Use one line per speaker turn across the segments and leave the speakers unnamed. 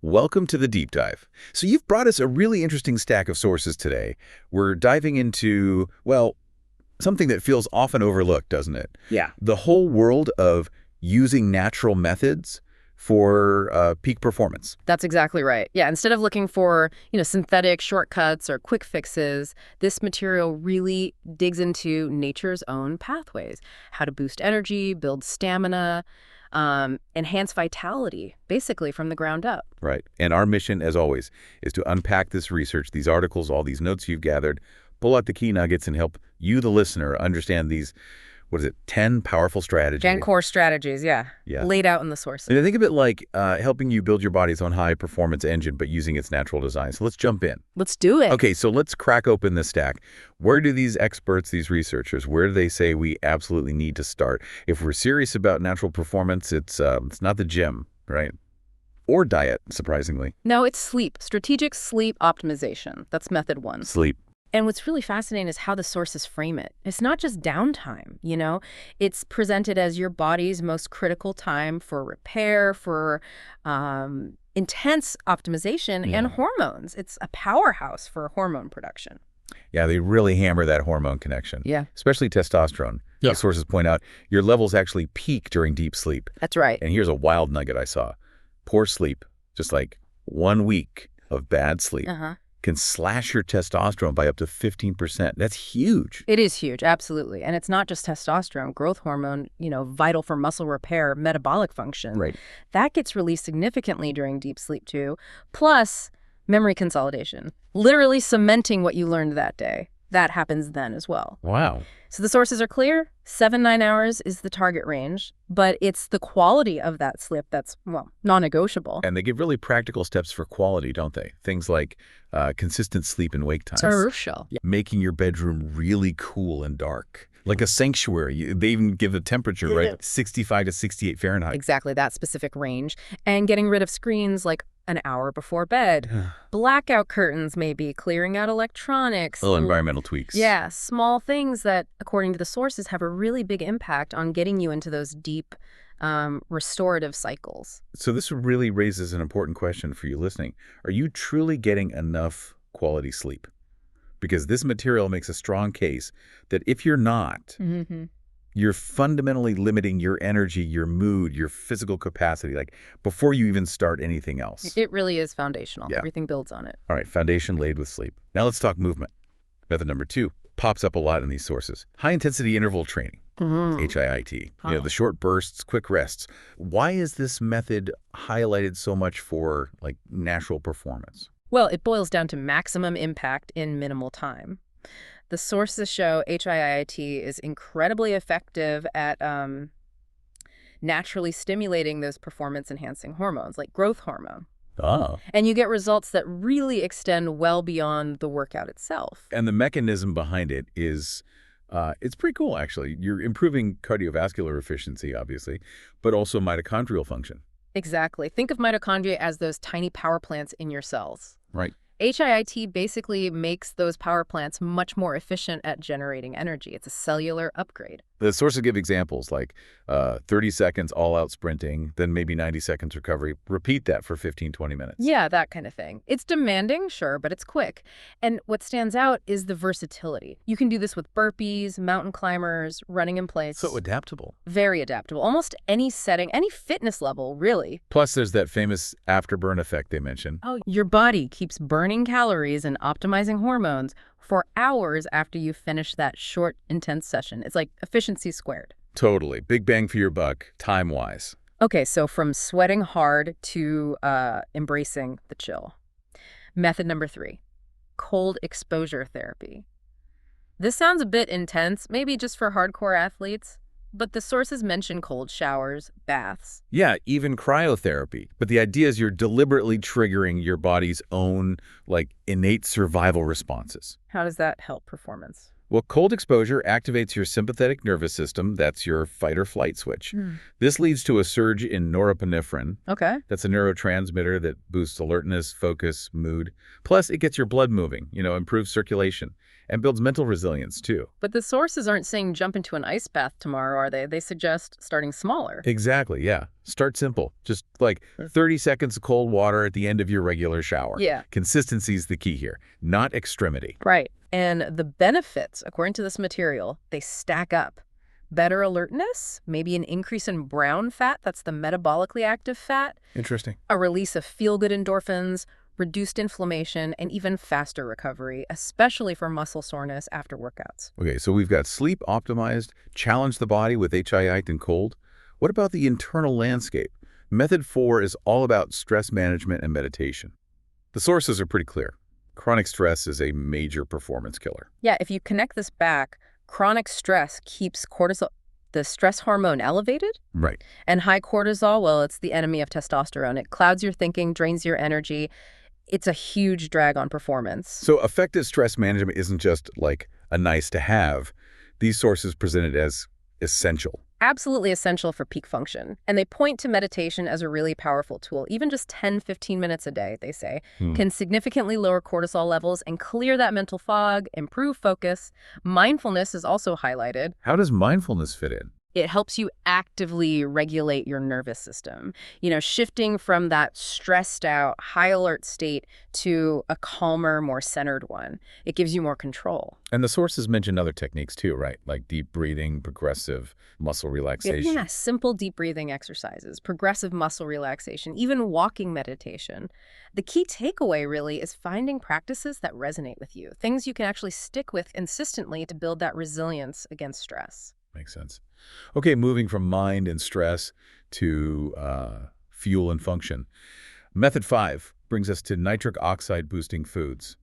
Welcome to the deep dive. So you've brought us a really interesting stack of sources today. We're diving into, well, something that feels often overlooked, doesn't it?
Yeah.
The whole world of using natural methods for peak performance.
That's exactly right. Yeah, instead of looking for, synthetic shortcuts or quick fixes, this material really digs into nature's own pathways. How to boost energy, build stamina, enhance vitality, basically from the ground up.
Right. And our mission, as always, is to unpack this research, these articles, all these notes you've gathered, pull out the key nuggets and help you, the listener, understand these, 10 powerful strategies.
10 core strategies, yeah. Laid out in the sources.
And I think of it like helping you build your body's own high-performance engine, but using its natural design. So let's jump in.
Let's do it.
Okay, so let's crack open this stack. Where do these experts, these researchers, where do they say we absolutely need to start? If we're serious about natural performance, it's not the gym, right? Or diet, surprisingly.
No, it's sleep. Strategic sleep optimization. That's method 1.
Sleep.
And what's really fascinating is how the sources frame it. It's not just downtime, It's presented as your body's most critical time for repair, for intense optimization, and hormones. It's a powerhouse for hormone production.
Yeah, they really hammer that hormone connection.
Yeah.
Especially testosterone.
Yeah.
The sources point out your levels actually peak during deep sleep.
That's right.
And here's a wild nugget I saw. Poor sleep, just like 1 week of bad sleep, can slash your testosterone by up to 15%. That's huge.
It is huge, absolutely. And it's not just testosterone, growth hormone, vital for muscle repair, metabolic function.
Right.
That gets released significantly during deep sleep too. Plus, memory consolidation, literally cementing what you learned that day. That happens then as well.
Wow.
So the sources are clear. 7-9 hours is the target range, but it's the quality of that sleep that's, non-negotiable.
And they give really practical steps for quality, don't they? Things like consistent sleep and wake times.
Crucial. Yeah.
Making your bedroom really cool and dark. Like a sanctuary. They even give a temperature, right? 65 to 68 Fahrenheit.
Exactly, that specific range. And getting rid of screens like an hour before bed. Blackout curtains, maybe, clearing out electronics.
Little environmental tweaks.
Yeah, small things that, according to the sources, have a really big impact on getting you into those deep restorative cycles.
So this really raises an important question for you listening. Are you truly getting enough quality sleep? Because this material makes a strong case that if you're not, you're fundamentally limiting your energy, your mood, your physical capacity, like before you even start anything else.
It really is foundational.
Yeah.
Everything builds on it.
All right, foundation laid with sleep. Now let's talk movement. Method number 2 pops up a lot in these sources. High-intensity interval training, HIIT. The short bursts, quick rests. Why is this method highlighted so much for, natural performance?
Well, it boils down to maximum impact in minimal time. The sources show HIIT is incredibly effective at naturally stimulating those performance-enhancing hormones, like growth hormone.
Oh.
And you get results that really extend well beyond the workout itself.
And the mechanism behind it is, it's pretty cool, actually. You're improving cardiovascular efficiency, obviously, but also mitochondrial function.
Exactly. Think of mitochondria as those tiny power plants in your cells.
Right.
HIIT basically makes those power plants much more efficient at generating energy. It's a cellular upgrade.
The sources give examples like 30 seconds all-out sprinting, then maybe 90 seconds recovery. Repeat that for 15, 20 minutes.
Yeah, that kind of thing. It's demanding, sure, but it's quick. And what stands out is the versatility. You can do this with burpees, mountain climbers, running in place.
So adaptable.
Very adaptable. Almost any setting, any fitness level, really.
Plus, there's that famous afterburn effect they mentioned.
Oh, your body keeps burning calories and optimizing hormones for hours after you finish that short, intense session. It's like efficiency squared.
Totally. Big bang for your buck, time-wise.
Okay, so from sweating hard to embracing the chill. Method number 3, cold exposure therapy. This sounds a bit intense, maybe just for hardcore athletes, but the sources mention cold showers, baths.
Yeah, even cryotherapy. But the idea is you're deliberately triggering your body's own, innate survival responses.
How does that help performance?
Well, cold exposure activates your sympathetic nervous system. That's your fight or flight switch. This leads to a surge in norepinephrine.
Okay.
That's a neurotransmitter that boosts alertness, focus, mood. Plus, it gets your blood moving, improves circulation, and builds mental resilience, too.
But the sources aren't saying jump into an ice bath tomorrow, are they? They suggest starting smaller.
Exactly, yeah. Start simple. Just like 30 seconds of cold water at the end of your regular shower.
Yeah.
Consistency is the key here, not extremity.
Right. And the benefits, according to this material, they stack up. Better alertness, maybe an increase in brown fat, that's the metabolically active fat.
Interesting.
A release of feel-good endorphins, reduced inflammation, and even faster recovery, especially for muscle soreness after workouts.
Okay, so we've got sleep optimized, challenge the body with HIIT and cold. What about the internal landscape? Method 4 is all about stress management and meditation. The sources are pretty clear. Chronic stress is a major performance killer.
Yeah, if you connect this back, chronic stress keeps cortisol, the stress hormone, elevated.
Right.
And high cortisol, well, it's the enemy of testosterone. It clouds your thinking, drains your energy. It's a huge drag on performance.
So effective stress management isn't just like a nice to have. These sources present it as essential.
Absolutely essential for peak function. And they point to meditation as a really powerful tool. Even just 10-15 minutes a day, they say, can significantly lower cortisol levels and clear that mental fog, improve focus. Mindfulness is also highlighted.
How does mindfulness fit in?
It helps you actively regulate your nervous system, shifting from that stressed out, high alert state to a calmer, more centered one. It gives you more control.
And the sources mention other techniques too, right? Like deep breathing, progressive muscle relaxation.
Yeah, simple deep breathing exercises, progressive muscle relaxation, even walking meditation. The key takeaway really is finding practices that resonate with you, things you can actually stick with consistently to build that resilience against stress.
Makes sense. Okay, moving from mind and stress to fuel and function. Method 5 brings us to nitric oxide boosting foods.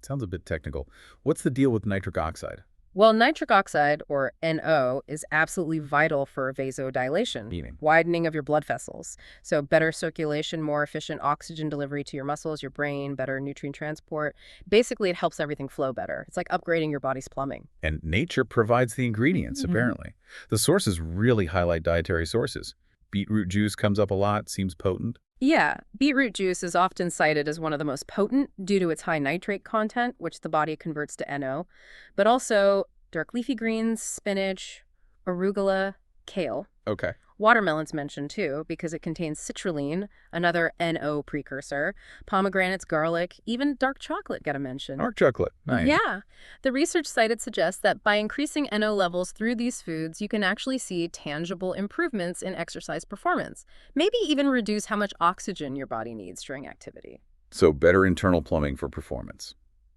Sounds a bit technical. What's the deal with nitric oxide?
Well, nitric oxide, or NO, is absolutely vital for vasodilation,
Meaning?
widening of your blood vessels. So better circulation, more efficient oxygen delivery to your muscles, your brain, better nutrient transport. Basically, it helps everything flow better. It's like upgrading your body's plumbing.
And nature provides the ingredients, apparently. The sources really highlight dietary sources. Beetroot juice comes up a lot, seems potent.
Yeah, beetroot juice is often cited as one of the most potent due to its high nitrate content, which the body converts to NO, but also dark leafy greens, spinach, arugula, kale.
Okay.
Watermelon's mentioned too because it contains citrulline, another NO precursor, pomegranates, garlic, even dark chocolate get a mention.
Dark chocolate. Nice.
Yeah. The research cited suggests that by increasing NO levels through these foods, you can actually see tangible improvements in exercise performance, maybe even reduce how much oxygen your body needs during activity.
So better internal plumbing for performance.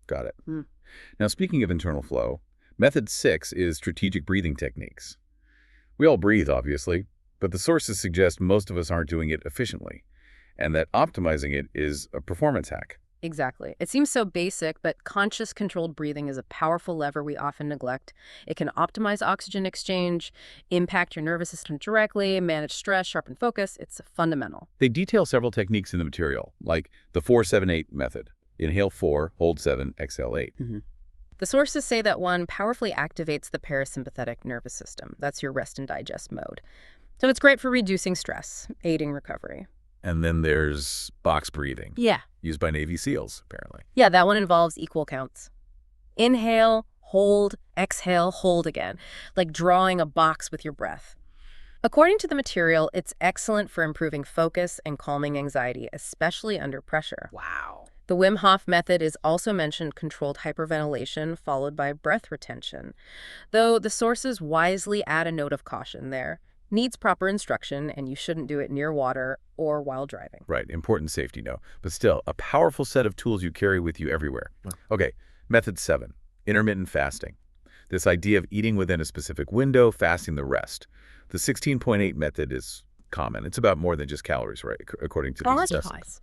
Got it. Now, speaking of internal flow, method 6 is strategic breathing techniques. We all breathe, obviously, but the sources suggest most of us aren't doing it efficiently, and that optimizing it is a performance hack.
Exactly. It seems so basic, but conscious controlled breathing is a powerful lever we often neglect. It can optimize oxygen exchange, impact your nervous system directly, manage stress, sharpen focus. It's fundamental.
They detail several techniques in the material, like the 4-7-8 method. Inhale 4, hold 7, exhale 8.
The sources say that one powerfully activates the parasympathetic nervous system. That's your rest and digest mode. So it's great for reducing stress, aiding recovery.
And then there's box breathing.
Yeah.
Used by Navy SEALs, apparently.
Yeah, that one involves equal counts. Inhale, hold, exhale, hold again, like drawing a box with your breath. According to the material, it's excellent for improving focus and calming anxiety, especially under pressure.
Wow.
The Wim Hof method is also mentioned controlled hyperventilation followed by breath retention, though the sources wisely add a note of caution there. Needs proper instruction, and you shouldn't do it near water or while driving.
Right, important safety note. But still, a powerful set of tools you carry with you everywhere. Okay, method 7, intermittent fasting. This idea of eating within a specific window, fasting the rest. The 16.8 method is common. It's about more than just calories, right, according to these assessments.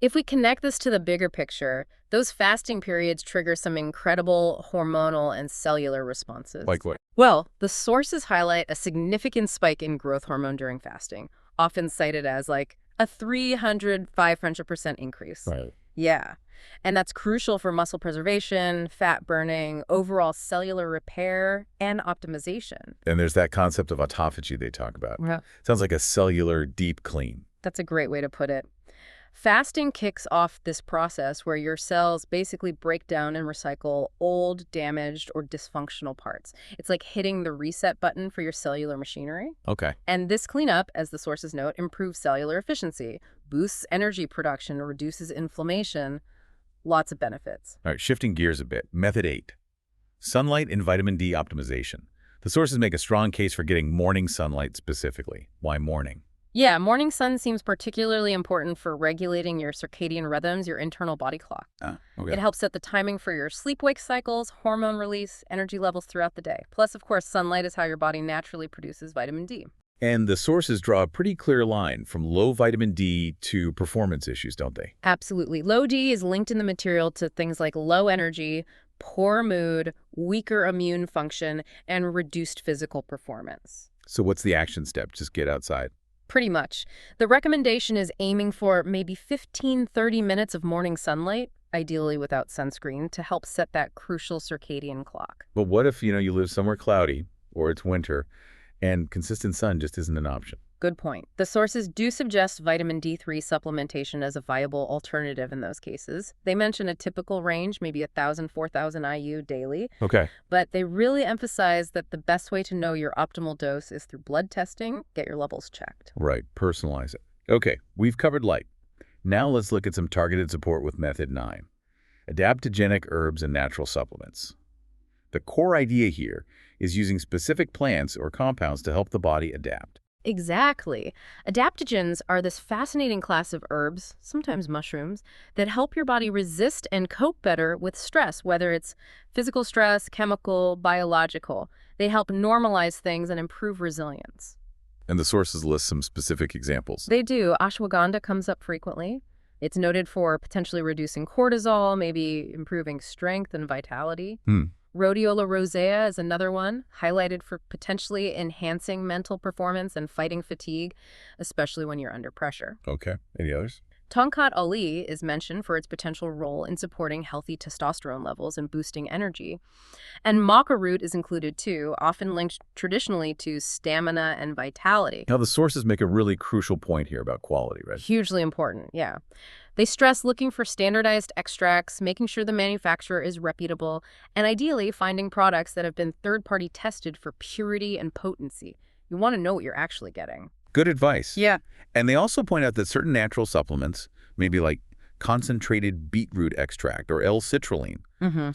If we connect this to the bigger picture, those fasting periods trigger some incredible hormonal and cellular responses.
Like what?
Well, the sources highlight a significant spike in growth hormone during fasting, often cited as like a 300-500% increase.
Right.
Yeah. And that's crucial for muscle preservation, fat burning, overall cellular repair, and optimization.
And there's that concept of autophagy they talk about.
Yeah.
Sounds like a cellular deep clean.
That's a great way to put it. Fasting kicks off this process where your cells basically break down and recycle old, damaged, or dysfunctional parts. It's like hitting the reset button for your cellular machinery.
Okay.
And this cleanup, as the sources note, improves cellular efficiency, boosts energy production, reduces inflammation. Lots of benefits.
All right, shifting gears a bit. Method 8. Sunlight and vitamin D optimization. The sources make a strong case for getting morning sunlight specifically. Why morning?
Yeah, morning sun seems particularly important for regulating your circadian rhythms, your internal body clock.
Okay.
It helps set the timing for your sleep-wake cycles, hormone release, energy levels throughout the day. Plus, of course, sunlight is how your body naturally produces vitamin D.
And the sources draw a pretty clear line from low vitamin D to performance issues, don't they?
Absolutely. Low D is linked in the material to things like low energy, poor mood, weaker immune function, and reduced physical performance.
So what's the action step? Just get outside.
Pretty much. The recommendation is aiming for maybe 15-30 minutes of morning sunlight, ideally without sunscreen, to help set that crucial circadian clock.
But what if, you live somewhere cloudy or it's winter and consistent sun just isn't an option?
Good point. The sources do suggest vitamin D3 supplementation as a viable alternative in those cases. They mention a typical range, maybe 1,000, 4,000 IU daily.
Okay.
But they really emphasize that the best way to know your optimal dose is through blood testing, get your levels checked.
Right. Personalize it. Okay. We've covered light. Now let's look at some targeted support with Method 9. Adaptogenic herbs and natural supplements. The core idea here is using specific plants or compounds to help the body adapt.
Exactly. Adaptogens are this fascinating class of herbs, sometimes mushrooms, that help your body resist and cope better with stress, whether it's physical stress, chemical, biological. They help normalize things and improve resilience.
And the sources list some specific examples.
They do. Ashwagandha comes up frequently. It's noted for potentially reducing cortisol, maybe improving strength and vitality. Rhodiola rosea is another one, highlighted for potentially enhancing mental performance and fighting fatigue, especially when you're under pressure.
Okay. Any others?
Tongkat Ali is mentioned for its potential role in supporting healthy testosterone levels and boosting energy. And maca root is included too, often linked traditionally to stamina and vitality.
Now, the sources make a really crucial point here about quality, right?
Hugely important, yeah. They stress looking for standardized extracts, making sure the manufacturer is reputable, and ideally finding products that have been third-party tested for purity and potency. You want to know what you're actually getting.
Good advice.
Yeah.
And they also point out that certain natural supplements, maybe like concentrated beetroot extract or L-citrulline,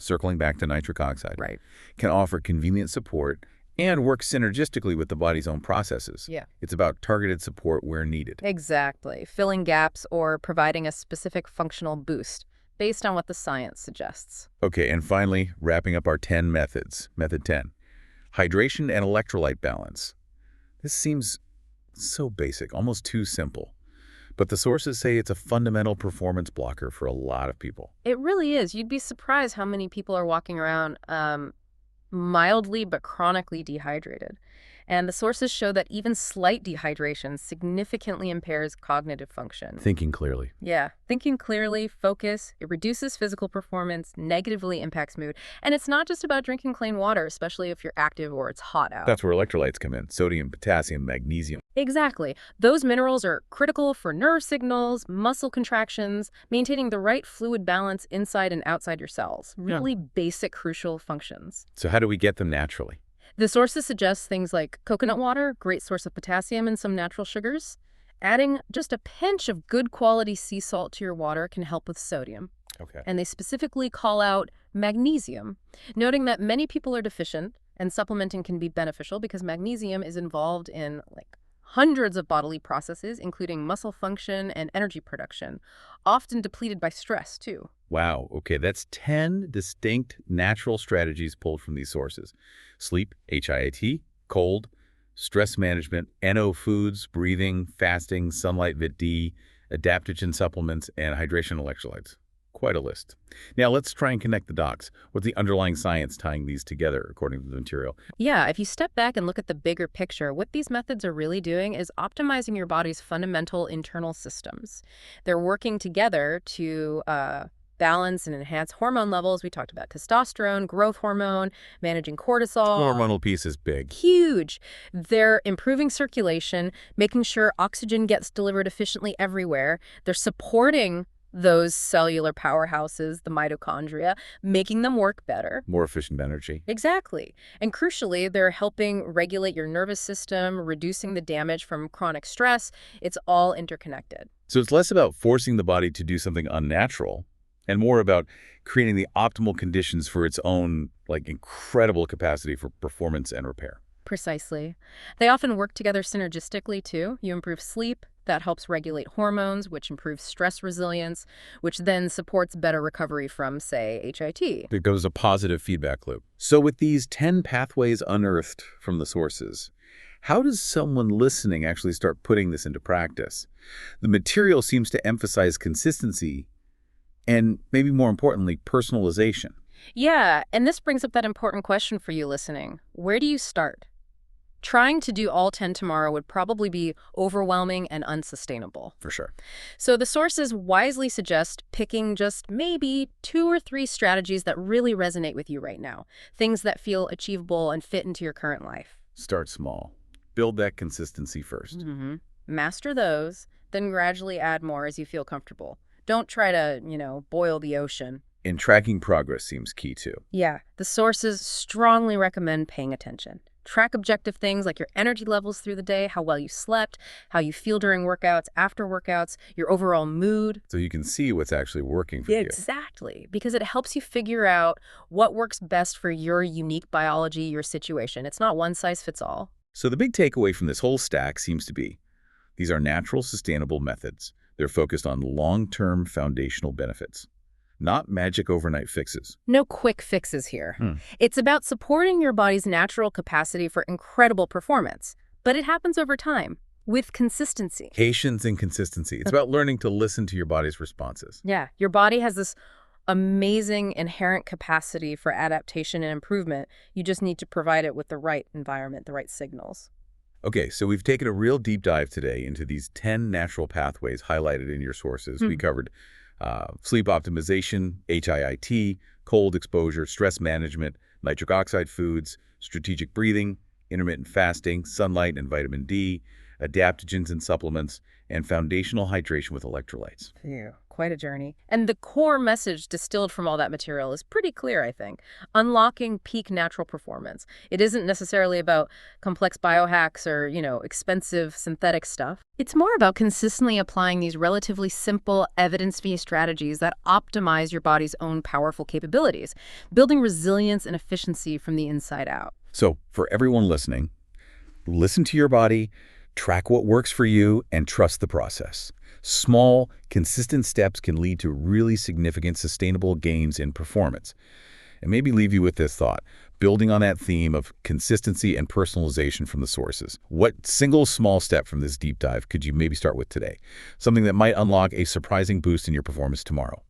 circling back to nitric oxide,
Right.
can offer convenient support and work synergistically with the body's own processes.
Yeah.
It's about targeted support where needed.
Exactly. Filling gaps or providing a specific functional boost based on what the science suggests.
Okay, and finally, wrapping up our 10 methods. Method 10, hydration and electrolyte balance. This seems so basic, almost too simple. But the sources say it's a fundamental performance blocker for a lot of people.
It really is. You'd be surprised how many people are walking around mildly but chronically dehydrated. And the sources show that even slight dehydration significantly impairs cognitive function.
Thinking clearly.
Yeah. Thinking clearly, focus, it reduces physical performance, negatively impacts mood. And it's not just about drinking clean water, especially if you're active or it's hot out.
That's where electrolytes come in. Sodium, potassium, magnesium.
Exactly. Those minerals are critical for nerve signals, muscle contractions, maintaining the right fluid balance inside and outside your cells. Really basic, crucial functions.
So how do we get them naturally?
The sources suggest things like coconut water, great source of potassium and some natural sugars. Adding just a pinch of good quality sea salt to your water can help with sodium.
Okay.
And they specifically call out magnesium, noting that many people are deficient and supplementing can be beneficial because magnesium is involved in hundreds of bodily processes, including muscle function and energy production, often depleted by stress too.
Wow. Okay, that's 10 distinct natural strategies pulled from these sources. Sleep, HIIT, cold, stress management, NO foods, breathing, fasting, sunlight, Vit D, adaptogen supplements, and hydration electrolytes. Quite a list. Now, let's try and connect the dots. What's the underlying science tying these together, according to the material?
Yeah, if you step back and look at the bigger picture, what these methods are really doing is optimizing your body's fundamental internal systems. They're working together to balance and enhance hormone levels. We talked about testosterone, growth hormone, managing cortisol.
Hormonal piece is big.
Huge. They're improving circulation, making sure oxygen gets delivered efficiently everywhere. They're supporting those cellular powerhouses, the mitochondria, making them work better.
More efficient energy.
Exactly. And crucially, they're helping regulate your nervous system, reducing the damage from chronic stress. It's all interconnected.
So it's less about forcing the body to do something unnatural and more about creating the optimal conditions for its own, incredible capacity for performance and repair.
Precisely. They often work together synergistically, too. You improve sleep. That helps regulate hormones, which improves stress resilience, which then supports better recovery from, say, HIT.
It goes a positive feedback loop. So with these 10 pathways unearthed from the sources, how does someone listening actually start putting this into practice? The material seems to emphasize consistency and, maybe more importantly, personalization.
Yeah, and this brings up that important question for you listening. Where do you start? Trying to do all 10 tomorrow would probably be overwhelming and unsustainable.
For sure.
So the sources wisely suggest picking just maybe 2 or 3 strategies that really resonate with you right now, things that feel achievable and fit into your current life.
Start small. Build that consistency first.
Master those, then gradually add more as you feel comfortable. Don't try to, boil the ocean.
And tracking progress seems key too.
Yeah, the sources strongly recommend paying attention. Track objective things like your energy levels through the day, how well you slept, how you feel during workouts, after workouts, your overall mood.
So you can see what's actually working for you.
Exactly, because it helps you figure out what works best for your unique biology, your situation. It's not one size fits all.
So the big takeaway from this whole stack seems to be these are natural, sustainable methods. They're focused on long-term foundational benefits, not magic overnight fixes.
No quick fixes here. It's about supporting your body's natural capacity for incredible performance, but it happens over time with consistency.
Patience and consistency. It's about learning to listen to your body's responses.
Yeah, your body has this amazing inherent capacity for adaptation and improvement. You just need to provide it with the right environment, the right signals.
Okay, so we've taken a real deep dive today into these 10 natural pathways highlighted in your sources. We covered sleep optimization, HIIT, cold exposure, stress management, nitric oxide foods, strategic breathing, intermittent fasting, sunlight and vitamin D, adaptogens and supplements, and foundational hydration with electrolytes.
Phew, quite a journey. And the core message distilled from all that material is pretty clear, I think. Unlocking peak natural performance. It isn't necessarily about complex biohacks or, expensive synthetic stuff. It's more about consistently applying these relatively simple, evidence-based strategies that optimize your body's own powerful capabilities, building resilience and efficiency from the inside out.
So for everyone listening, listen to your body, track what works for you, and trust the process. Small, consistent steps can lead to really significant, sustainable gains in performance. And maybe leave you with this thought, building on that theme of consistency and personalization from the sources. What single small step from this deep dive could you maybe start with today? Something that might unlock a surprising boost in your performance tomorrow.